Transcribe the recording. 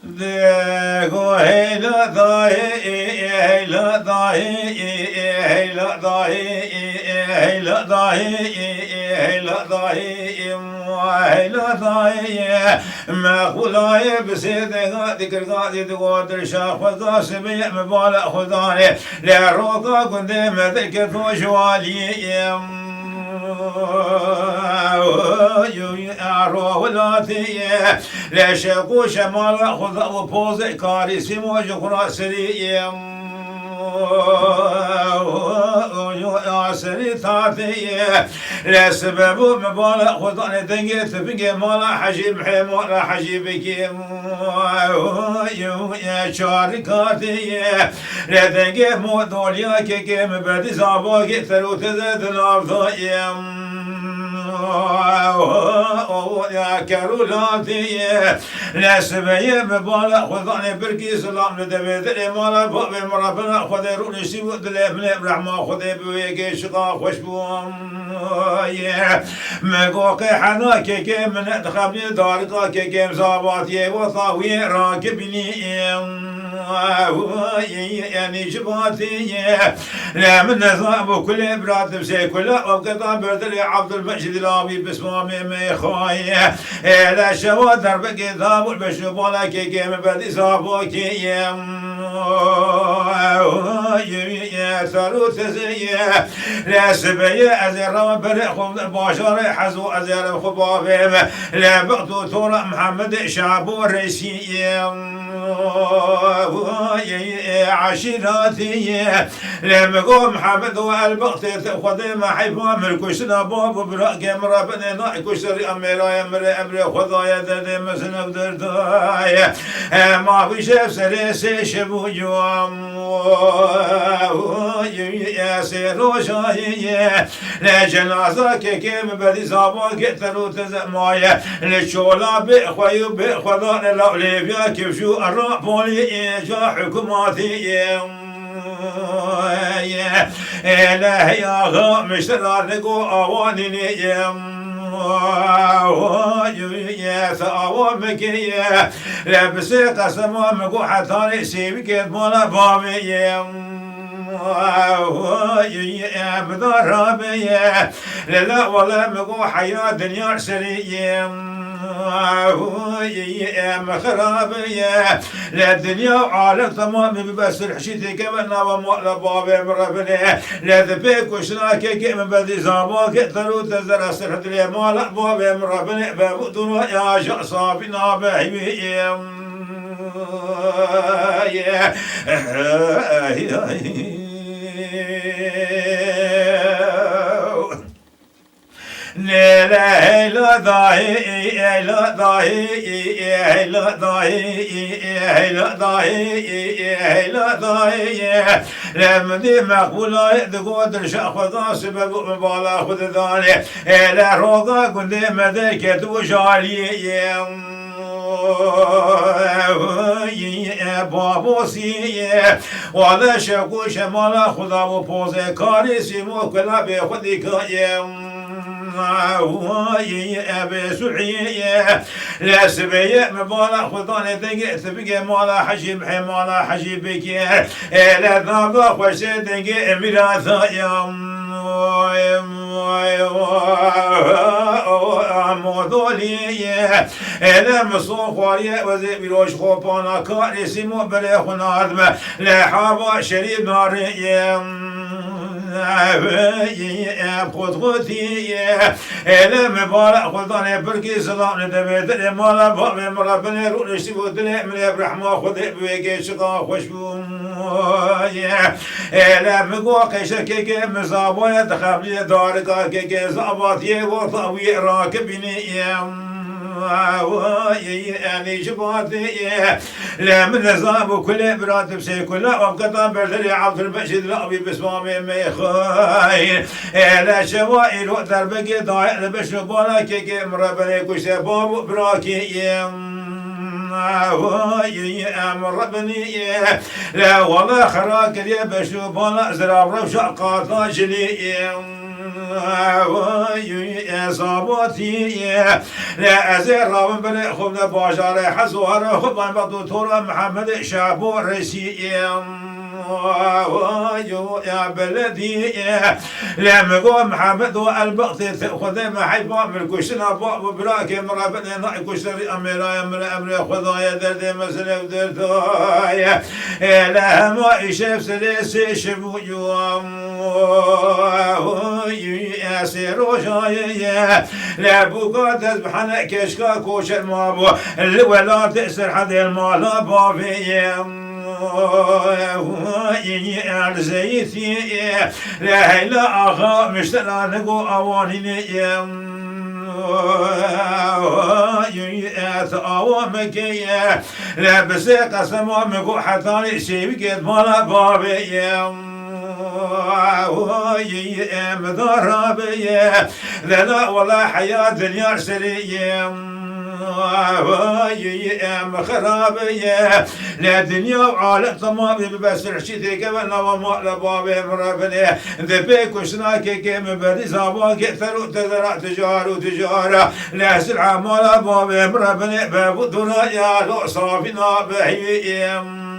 Dego hey la da hey la da hey la da hey la da hey la da hey la da ما خداي بسيد ذكر قاضي تقدر شاخ وقاسم مبالغ خداني لا روضة قدام ذكر وشوالي ولاتی لشکو شمال خدا و پوز کاری سیمو جخرا سریم سری تاتی لسبب مبالغ خدا ندنگی تبنگی مالا حجیب حمالا حجیب کیم چاری کاتی لدنگی مدولیا که کم بدی زاباگی تروت زد نافدایم يا كرولاتي لسبيه مبالغ خذاني بركي سلام لدبيت الامارة باب مرابنا خذ روني سيبو دلي من رحمة خذ بويكي شقا خوشبوم مقوقي حناكي كي من ادخبني دارقا كي كي مصاباتي وطاوي راكبني يعني شباتي لا من نظام كل برات بسي كل وقتا بردلي عبد المجد الابي بسمامي ميخاي لا شوا درب كتاب والبشبالا كي كيم بدي صابوكي يا ثروت زي لا سبيه ازر برخم باشر حزو ازر خبابهم لا بقتو تورا محمد شعبو الرئيسي عشيراتي لما قوم محمد والبقت خذ ما حيفا ملكوشنا باب براك مرابنا نايكوشري اميرا امر خذايا دد مسنب درداي ما في شاف سريسي شبو يوم يا سيرو شاي لا جنازة كيم بدي زابا قتلو تزمايا للشولا بخوي بخذان الاولي بيا كيف شو الرابولي جا حكوماتي لا يا غا مشترى لقو اواني يا ثوابك يا لبسي قسما مقو حتى سيبك مولا بابي يا بدرابي لا ولا مقو حياة دنيا سرية مخرابي لا الدنيا عالم تمام بس الحشيتي كمان ومؤلا بابي مربني لا ذبيك وشناك كيما بدي زاباك تلو تزرع سرحة لي مالا بابي مربني بابدون يا شخصا بنا بحبي لا لا لا ضاي لا ضاي لا ضاي لا ضاي لا ضاي لما دي مقبولة تقدر شاخذ سبب مبالغ خذ ذاني لا روضة قدام ذيك توجالي بابوسي ولا شكو شمال خدا وبوزي كاري سيمو كلا بخدك أبي سعية لا سبية مبالا خضاني دنجي ثبقي مالا حجيب حمالا حجيبك لا ذاقا خوشي دنجي ميراثا موضولي لا مصوخواري وزي بيروش خوبانا كاري سيمو بلي خنادم لا حابا شريب ناري قدغتي لا مبارك خداني بركي سلام ندبيت المالا بابي مرابني رونشتي بودني من ابرحمة خذي بيكي شقا خوشبو لا مقوقي شكيكي مصابوية تخبلي داركا كيكي زاباتي وطاوي راكبيني يعني شباتي لا من نظام كل برات بسي كل وقتا بردري عبد المجيد الابي بسمامي ميخاين لا شوائل وقتر بقي ضايع بشبالا كيكي مربني كشي بابو براكي مربني لا والله خراك يا بشوبالا زراب روشا قاطا جلي صابوتي لا أزير رابن بن خبنا باجار حزوار خبان بدوتور محمد شابو رشي يا بلدي لما قوم محمد والبقتي خذ ما حيبا من كشنا باب براك مرابنا ناي كشري اميرا امر خذايا درد مسلم درتايا لا ما يشف سلس شبو يوم يا سيرو جاي لا بوكا تذبحنا كشكا كوشر مابو ولا تأسر حد المال بابي زيتي لا لا أخا مشترى نقو أواني أوامك لا بس قسم أمك حتى شيبك مالا بابي مضربي لا ولا حياة دنيا سرية خرابية لا دنيا وعالم تمام بس رشيتي قبل وما لبابي مرابني ذبيك وشناكي كيم بدي زاباك ثرو تزرع تجارة لا سلعة مالا بابي مرابني بابو دونا يا لو صافنا بهيم